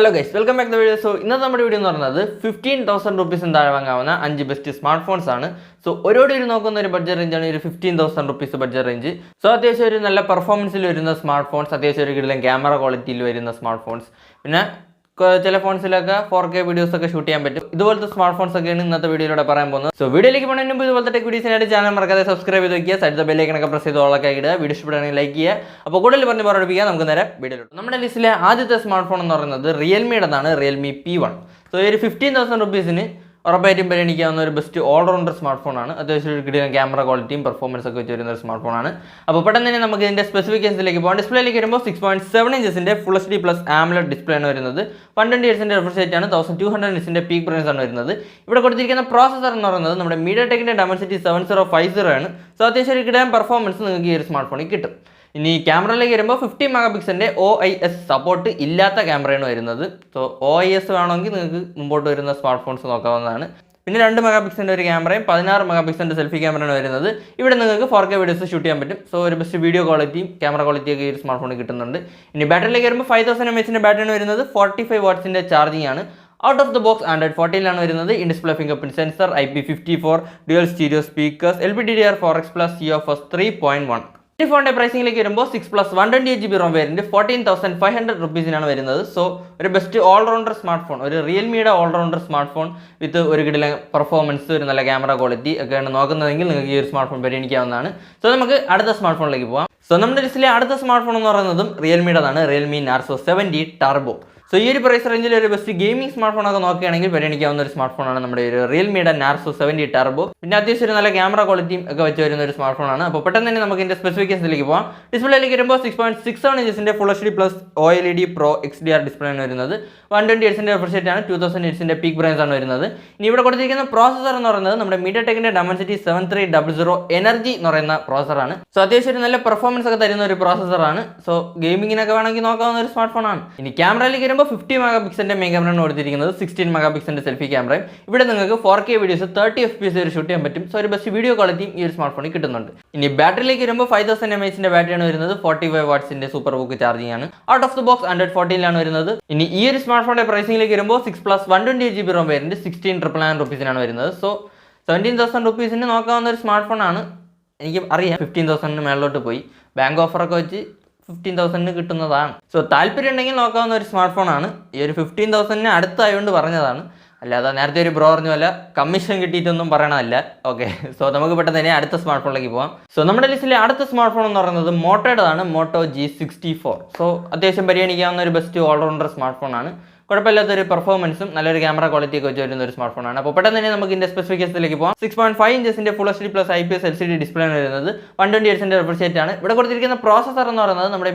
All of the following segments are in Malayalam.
Hello guys, welcome back to the video. So, in this video, 15,000 rupees in the 5 best smartphones. So, one budget range 15,000 rupees budget range. So, that's a performance smartphones, camera quality smartphones. Telephones 4K videos shoot the smartphones again in the video. So, video like tech videos in the channel, subscribe to the bell icon, press the video, like here. The smartphone is Realme P1. So, 15,000 rupees. Best all-rounder smartphone. Camera quality and performance smartphone. Now, specifications display 6.7 inches Full HD plus AMOLED display. 120 Hz refresh rate 1200 nits peak brightness. Here processor MediaTek Dimensity 7050. So, performance smartphone. In the camera, 50 megapixel OIS support camera. So, OIS is a smartphone. In 2 megapixel camera, 16 megapixel selfie camera. Here, you can 4K videos shoot. So, best video quality, camera quality is smartphone. In the battery, 5000 mAh battery, 45 watts charging. Out of the box, Android 14 in-display fingerprint sensor, IP54, dual stereo speakers, LPDDR4X Plus, CFS 3.1. This phone pricing 6 plus 128GB ROM variant 14,500 rupees. So, a best all-rounder smartphone, a Realme all-rounder smartphone with a performance, camera quality, smartphone. So, we will add the smartphone. So, we will add the smartphone Realme Narzo 70 Turbo. So, this price range is a gaming smartphone. Smartphone Realme Narzo 70 Turbo. This is a camera quality smartphone. Specifications display 6.67 inches Full HD plus OLED Pro XDR display. 120 Hz refresh rate 2000 nits peak brightness. Here processor MediaTek Dimensity 7300 Energy processor. So, this is a performance processor. So, gaming smartphone. In camera 50 megapixel main camera 16 megapixel selfie camera. Here 4K videos 30 fps shoot. So, best video quality this smartphone. In battery 5000 mAh battery 45 watts superbook charging. Out of the box Android 14 in this smartphone pricing 6 plus 128GB ROM variant 16,999 rupees. So, 17,000 rupees in smartphone. 15,000 bank offer 15,000 So, Talpir and smartphone. This 15,000 at the end of the brother commission okay, so we will add the smartphone. So, we will add the smartphone Moto G64. So, this is the best all-rounder smartphone. Performance camera quality smartphone. Now, specifications 6.5 inches Full HD plus IPS LCD display. 120 Hz refresh rate. Here processor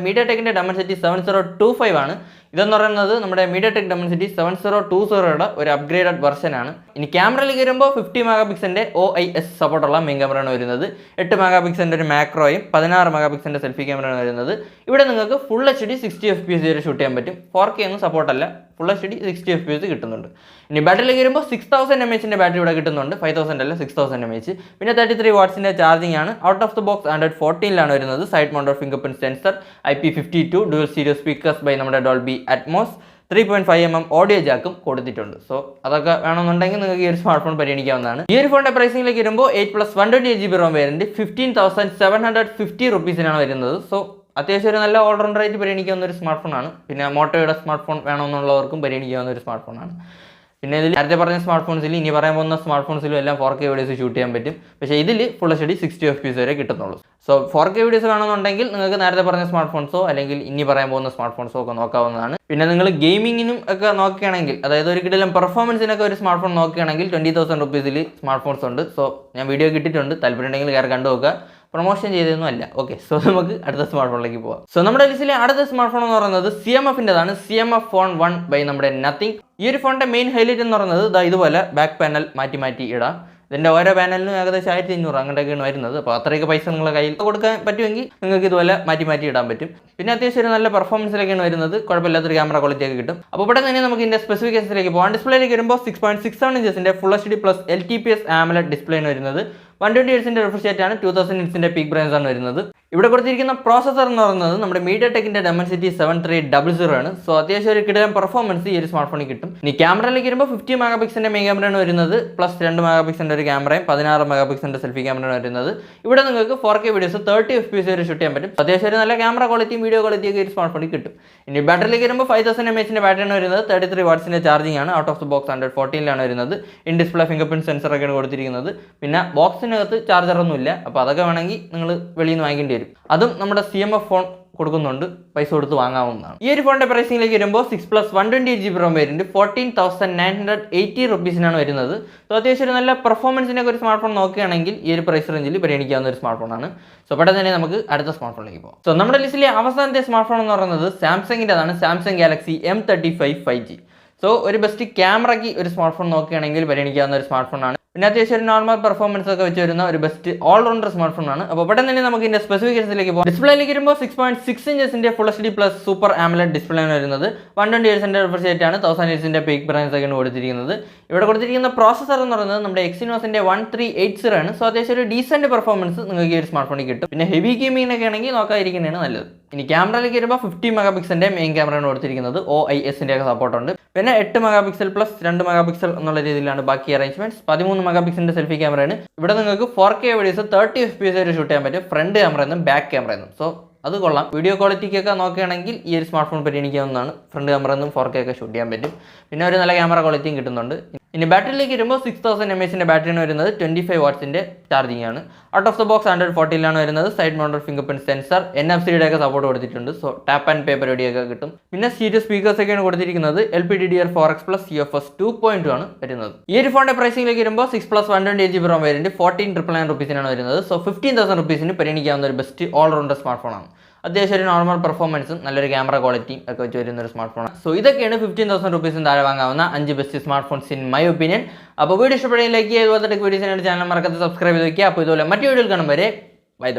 MediaTek Dimensity 7025. This is MediaTek Dimensity 7020 upgraded version. In camera 50 megapixel OIS support main camera. 8 megapixel macro, 16 megapixel selfie camera. Here Full HD 60 fps shoot. 4K support Full HD 60 fps. In battery 6000 mAh battery 5000 6000 mAh. 33 watts charging. Out of the box Android 14 side mounted fingerprint sensor, IP52, dual stereo speakers by Dolby Atmos, 3.5mm audio jack. So, that's a smartphone. This phone pricing 8 plus 128GB ROM variant 15,750 rupees. So, that's a all-round rate smartphone. Moto smartphone smartphone. Smartphones, smartphones 4K videos shoot. But this Full HD 60 fps. So, 4K videos smartphones or smartphones. Gaming performance smartphone 20,000 rupees smartphones. So, I video promotion okay, so we add the smartphone. So, we add the smartphone CMF CMF Phone 1 by Nothing. This phone main highlight is back panel mati. Then the other panel is a in Ranga Patrika Python Patuangi, Mati Dambetim. Pinathan performance like another camera quality. About the specifications like display 6.67 inches Full HD plus LTPS AMOLED display. 120 Hz refresh rate ആണ്, 2000 nits പീക്ക് ബ്രൈറ്റ്നസ് ആണ് വരുന്നത്. ഇവിടെ കൊടുത്തിരിക്കുന്ന പ്രോസസർ എന്ന് പറയുന്നത് നമ്മുടെ MediaTekന്റെ Dimensity 7300 ആണ്. സോ അത്യാവശ്യം ഒരു കിടിലൻ പെർഫോമൻസ് ഈ ഒരു സ്മാർട്ട് ഫോണിൽ കിട്ടും. ഇനി ക്യാമറയിലേക്ക് വരുമ്പോൾ 50 മെഗാപിക്സലിന്റെ മെയിൻ ക്യാമറയാണ് വരുന്നത്, പ്ലസ് 2 മെഗാപിക്സലിന്റെ ഒരു ക്യാമറയും 16 മെഗാപിക്സലിന്റെ സെൽഫി ക്യാമറയാണ് വരുന്നത്. ഇവിടെ നിങ്ങൾക്ക് 4K വീഡിയോസ് 30 FPS വരെ ഷൂട്ട് ചെയ്യാൻ പറ്റും. അത്യാവശ്യം ഒരു നല്ല ക്യാമറ ക്വാളിറ്റിയും വീഡിയോ ക്വാളിറ്റിയും ഒക്കെ ഒരു സ്മാർട്ട് ഫോണിൽ കിട്ടും. ഇനി ബാറ്ററിയിലേക്ക് വരുമ്പോൾ 5000 mAh ബാറ്ററിയാണ് വരുന്നത്, 33 വാട്ട്സിന്റെ ചാർജിംഗ് ആണ്. ഔട്ട് ഓഫ് ദ ബോക്സ് 114 വരുന്നത്. In display finger print sensor ഒക്കെയാണ് കൊടുത്തിരിക്കുന്നത്. പിന്നെ ബോക്സിനകത്ത് ചാർജർ ഒന്നും ഇല്ല, അപ്പോൾ അതൊക്കെ വേണമെങ്കിൽ നിങ്ങൾ വെളിയിൽ നിന്ന് വാങ്ങിക്കേണ്ടി വരും. അതും നമ്മുടെ CMF ഫോൺ കൊടുക്കുന്നുണ്ട്, പൈസ കൊടുത്ത് വാങ്ങാവുന്നതാണ്. ഈ ഒരു ഫോണിന്റെ പ്രൈസിംഗിലേക്ക് വരുമ്പോൾ 6+ 128GB ROM വേരിയന്റ് 14,980 റുപ്പീസിനാണ് വരുന്നത്. സോ അത്യാവശ്യം ഒരു നല്ല പെർഫോമൻസിനൊക്കെ ഒരു സ്മാർട്ട് ഫോൺ നോക്കുകയാണെങ്കിൽ ഈ ഒരു പ്രൈസ് റേഞ്ചിൽ പരിഗണിക്കാവുന്ന ഒരു സ്മാർട്ട് ഫോണാണ്. സോ പെട്ടെന്ന് തന്നെ നമുക്ക് അടുത്ത സ്മാർട്ട് ഫോണിലേക്ക് പോകാം. സോ നമ്മുടെ ലിസ്റ്റിലെ അവസാനത്തെ സ്മാർട്ട് ഫോൺ എന്ന് പറയുന്നത് സാംസങ്ങിൻ്റെതാണ്, Samsung Galaxy M35 5G. So ഒരു ബെസ്റ്റ് ക്യാമറയ്ക്ക് ഒരു സ്മാർട്ട് ഫോൺ നോക്കുകയാണെങ്കിൽ പരിഗണിക്കാവുന്ന ഒരു സ്മാർട്ട് ഫോണാണ്. പിന്നെ അത്യാവശ്യം ഒരു നോർമൽ പെർഫോമൻസ് ഒക്കെ വെച്ച് വരുന്ന ഒരു ബെസ്റ്റ് ഓൾറൗണ്ടർ സ്മാർട്ട് ഫോൺ ആണ്. അപ്പോൾ പെട്ടെന്ന് തന്നെ നമുക്ക് ഇതിന്റെ സ്പെസിഫിക്കേഷനിലേക്ക് പോകാം. ഡിസ്പ്ലേയിലേക്ക് വരുമ്പോൾ 6.6 ഇഞ്ചസിന്റെ full HD plus super AMOLED display ആണ് വരുന്നത്. 120 Hz റിഫ്രഷ് റേറ്റ് ആണ്, 1000 nits പീക്ക് ബ്രൈറ്റ്നസ് ഒക്കെയാണ് കൊടുത്തിരിക്കുന്നത്. ഇവിടെ കൊടുത്തിരിക്കുന്ന പ്രോസസർ എന്ന് പറയുന്നത് നമ്മുടെ Exynosന്റെ 1380 ആണ്. സോ അത്യാവശ്യം ഒരു ഡീസന്റ് പെർഫോമൻസ് നിങ്ങൾക്ക് ഈ ഒരു സ്മാർട്ട് ഫോണിൽ കിട്ടും. പിന്നെ ഹെവി ഗെയിമിങ്ങിനൊക്കെ ആണെങ്കിൽ നോക്കാതിരിക്കുന്നതാണ് നല്ലത്. ഇനി ക്യാമറയിലേക്ക് വരുമ്പോൾ 50 മെഗാപിക്സലിന്റെ മെയിൻ ക്യാമറയാണ് കൊടുത്തിരിക്കുന്നത്, OIS ഒക്കെ സപ്പോർട്ട് ഉണ്ട്. പിന്നെ 8 മെഗാപിക്സൽ പ്ലസ് 2 മെഗാപിക്സൽ എന്നുള്ള രീതിയിലാണ് ബാക്കി അറേഞ്ച്മെന്റ്സ്. 13 മെഗാപിക്സലിന്റെ സെൽഫി ക്യാമറയാണ്. ഇവിടെ നിങ്ങൾക്ക് 4K വീഡിയോസ് 30 FPS വരെ ഷൂട്ട് ചെയ്യാൻ പറ്റും, ഫ്രണ്ട് ക്യാമറ എന്നും ബാക്ക് ക്യാമറ എന്നും. സോ അത് കൊള്ളാം. വീഡിയോ ക്വാളിറ്റിക്കൊക്കെ നോക്കുകയാണെങ്കിൽ ഈ ഒരു സ്മാർട്ട് ഫോൺ പരിഗണിക്കാവുന്നതാണ്. ഫ്രണ്ട് ക്യാമറ എന്നും 4K ഒക്കെ ഷൂട്ട് ചെയ്യാൻ പറ്റും. പിന്നെ ഒരു നല്ല ക്യാമറ ക്വാളിറ്റിയും കിട്ടുന്നുണ്ട്. ഇനി ബാറ്ററിയിലേക്ക് വരുമ്പോൾ 6000 mAh ബാറ്ററിയാണ് വരുന്നത്, 25 വാട്ട്സിന്റെ ചാർജിംഗ് ആണ്. ഔട്ട് ഓഫ് ദ ബോക്സ് 114 വരുന്നത്. Side mounted fingerprint sensor, NFC-യുടെ ഒക്കെ സപ്പോർട്ട് കൊടുത്തിട്ടുണ്ട്. സോ ടാപ്പ് ആൻഡ് പേ പരിപാടിയൊക്കെ കിട്ടും. പിന്നെ സ്റ്റീരിയോ സ്പീക്കേഴ്സ് ഒക്കെയാണ് കൊടുത്തിരിക്കുന്നത്. LPDDR4X പ്ലസ് UFS 2.2 ആണ് വരുന്നത്. ഈ ഒരു ഫോണിന്റെ പ്രൈസിംഗിലേക്ക് വരുമ്പോൾ 6+ 128GB ROM വേരിയന്റ് 14,999 റുപ്പീസിനാണ് വരുന്നത്. സോ 15,000 റുപ്പീസിന് പരിഗണിക്കാവുന്ന ഒരു ബെസ്റ്റ് ഓൾറൗണ്ടർ സ്മാർട്ട് ഫോണാണ്. അത്യാവശ്യം ഒരു നോർമൽ പെർഫോമൻസും നല്ലൊരു ക്യാമറ ക്വാളിറ്റിയും ഒക്കെ വെച്ച് വരുന്ന ഒരു സ്മാർട്ട് ഫോണാണ്. സോ ഇതൊക്കെയാണ് 15,000 റുപ്പീസിന് താഴെ വാങ്ങാവുന്ന 5 best smart phones in my opinion. അപ്പോൾ വീഡിയോ ഇഷ്ടപ്പെടുകയും ലൈക്ക് ചെയ്യുക, ഇതുപോലത്തെ ടെക് വീഡിയോസിനായിട്ട് ചാനൽ മറക്കാതെ സബ്സ്ക്രൈബ് ചെയ്ത് വയ്ക്കുക. അപ്പോൾ ഇതുപോലെ മറ്റു വീഡിയോയിൽ കാണും വരെ ബൈ.